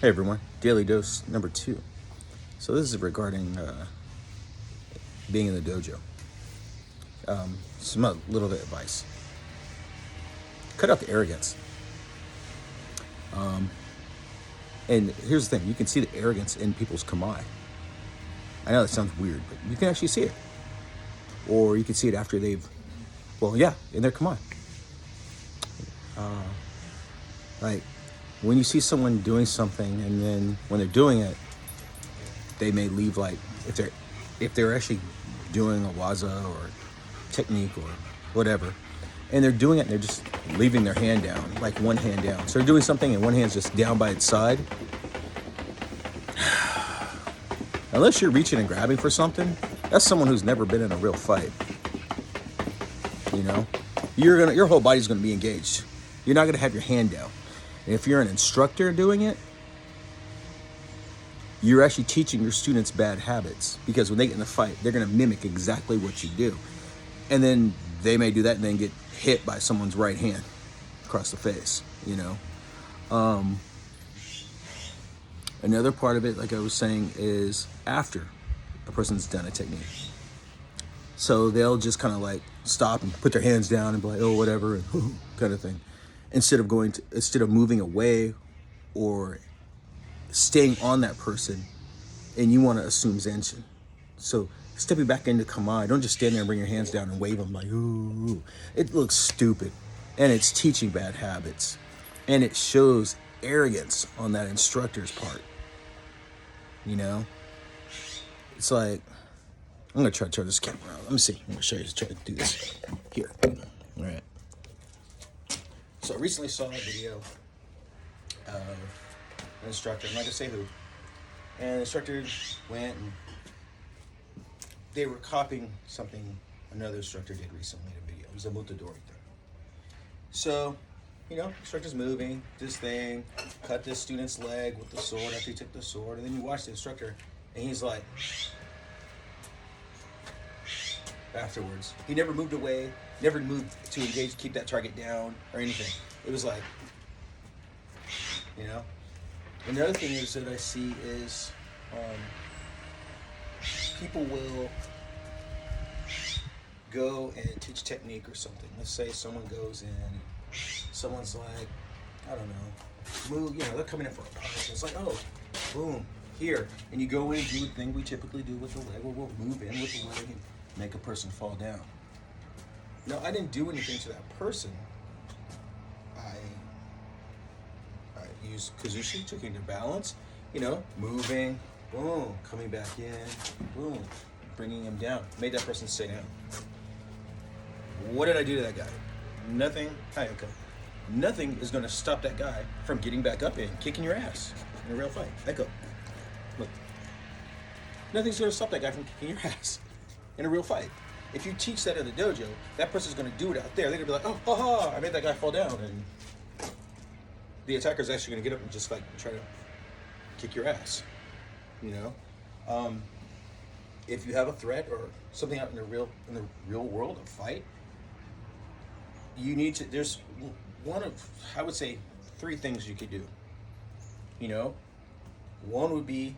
Hey everyone, daily dose number 2. So this is regarding being in the dojo. Some little bit of advice. Cut out the arrogance. And here's the thing, you can see the arrogance in people's kamae. I know that sounds weird, but you can actually see it. Or you can see it after they've, in their kamae. Like, when you see someone doing something and then when they're doing it, they may leave, like, if they're actually doing a waza or technique or whatever, and they're doing it and they're just leaving their hand down, like one hand down. So they're doing something and one hand's just down by its side. Unless you're reaching and grabbing for something, that's someone who's never been in a real fight. You know, your whole body's gonna be engaged. You're not gonna have your hand down. And if you're an instructor doing it, you're actually teaching your students bad habits, because when they get in a fight, they're going to mimic exactly what you do. And then they may do that and then get hit by someone's right hand across the face, you know. Another part of it, like I was saying, is after a person's done a technique. So they'll just kind of like stop and put their hands down and be like, oh, whatever, and kind of thing. Instead of moving away or staying on that person, and you want to assume Zenshin. So stepping back into Kamae, don't just stand there and bring your hands down and wave them like, ooh. It looks stupid, and it's teaching bad habits, and it shows arrogance on that instructor's part. You know? It's like, I'm going to try to turn this camera around. Let me see. I'm going to show you. Try to do this here. All right. So I recently saw a video of an instructor, I'm not going to say who, and the instructor went and they were copying something another instructor did recently in a video. It was a Mutadori thing. So, you know, instructor's moving, this thing, cut this student's leg with the sword after he took the sword, and then you watch the instructor, and he's like, afterwards. He never moved away, never moved to engage, keep that target down, or anything. It was like, you know? Another thing is that I see is people will go and teach technique or something. Let's say someone goes in, someone's like, I don't know, move, you know, they're coming in for a punch. It's like, oh, boom, here. And you go in and do the thing we typically do with the leg, where we'll move in with the leg and make a person fall down. No, I didn't do anything to that person. I used Kazushi, taking their balance, you know, moving, boom, coming back in, boom, bringing him down. Made that person stay down. What did I do to that guy? Nothing. Hi, okay. Nothing is going to stop that guy from getting back up and kicking your ass in a real fight. Echo. Look. Nothing's going to stop that guy from kicking your ass in a real fight. If you teach that in the dojo, that person's going to do it out there. They're going to be like, oh, ha, I made that guy fall down. And the attacker's actually going to get up and just like try to kick your ass. You know? If you have a threat or something out in the real world, a fight, you need to, there's one of, I would say, 3 things you could do. You know? One would be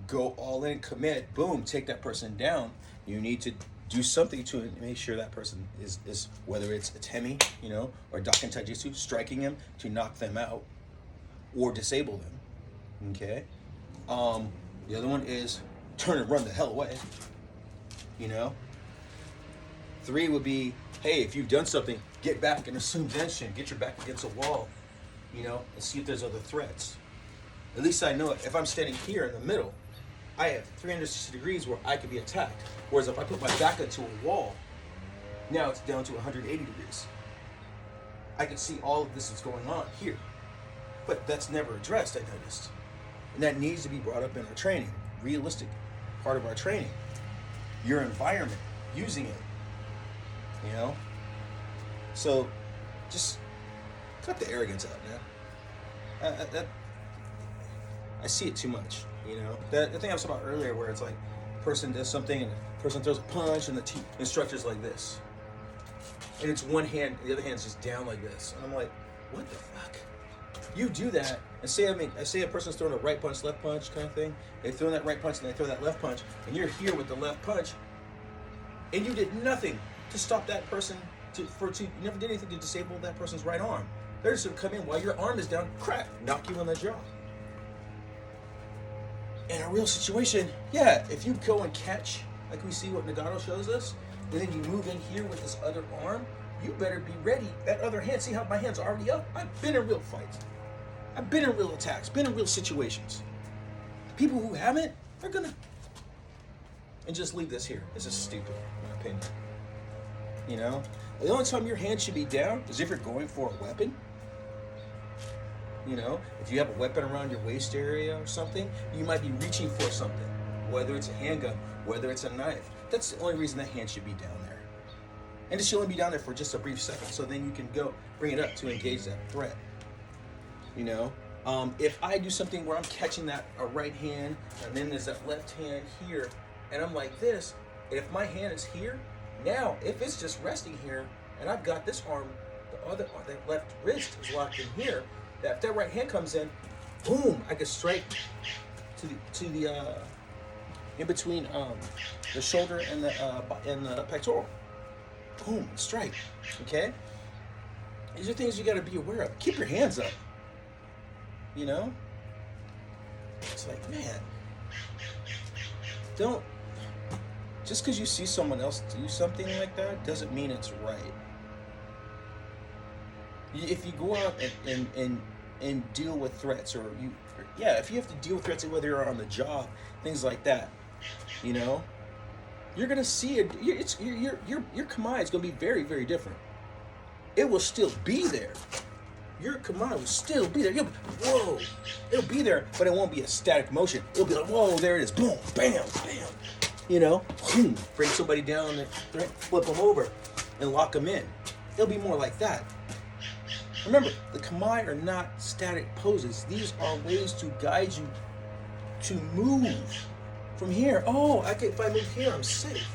go all in, commit, boom, take that person down. You need to do something to make sure that person is whether it's a temi, you know, or Daken Taijutsu, striking him to knock them out or disable them. Okay? The other one is turn and run the hell away. You know? 3 would be, hey, if you've done something, get back and assume Zenshin, get your back against a wall, you know, and see if there's other threats. At least I know it. If I'm standing here in the middle, I have 360 degrees where I could be attacked. Whereas if I put my back into a wall, now it's down to 180 degrees. I can see all of this that's going on here. But that's never addressed, I noticed. And that needs to be brought up in our training. Realistic part of our training. Your environment, using it. You know? So, just cut the arrogance out, man. I see it too much. You know, that thing I was talking about earlier, where it's like, person does something and the person throws a punch and the instructor's like this, and it's one hand, the other hand's just down like this, and I'm like, what the fuck? You do that, and say a person's throwing a right punch, left punch kind of thing. They throw that right punch and they throw that left punch, and you're here with the left punch, and you did nothing to stop that person. You never did anything to disable that person's right arm. They're just gonna come in while your arm is down, crack, knock you on the jaw. In a real situation, yeah, if you go and catch, like we see what Nagato shows us, and then you move in here with this other arm, you better be ready. That other hand, see how my hand's already up? I've been in real fights. I've been in real attacks, been in real situations. People who haven't, they're gonna. And just leave this here. This is stupid, in my opinion. You know? The only time your hand should be down is if you're going for a weapon. You know? If you have a weapon around your waist area or something, you might be reaching for something. Whether it's a handgun, whether it's a knife. That's the only reason that hand should be down there. And it should only be down there for just a brief second, so then you can go bring it up to engage that threat. You know? If I do something where I'm catching that right hand, and then there's that left hand here, and I'm like this, and if my hand is here, now if it's just resting here, and I've got this arm, the left wrist is locked in here, that if that right hand comes in, boom, I can strike to the in between the shoulder and the pectoral. Boom, strike. Okay? These are things you got to be aware of. Keep your hands up. You know? It's like, man, don't, just because you see someone else do something like that doesn't mean it's right. If you go out and deal with threats, if you have to deal with threats, whether you're on the job, things like that, you know, you're gonna see it. Your kamae is gonna be very, very different. It will still be there. Your kamae will still be there. Whoa, it'll be there, but it won't be a static motion. It'll be like, whoa, there it is, boom, bam, bam. You know, boom, bring somebody down and flip them over and lock them in. It'll be more like that. Remember, the kamae are not static poses. These are ways to guide you to move from here. Oh, if I move here, I'm safe.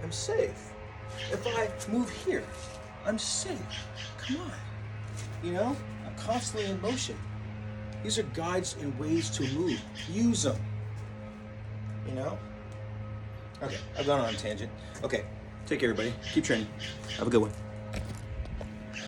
I'm safe. If I move here, I'm safe. Come on. You know, I'm constantly in motion. These are guides and ways to move. Use them. You know? Okay, I've gone on a tangent. Okay, take care, everybody. Keep training. Have a good one.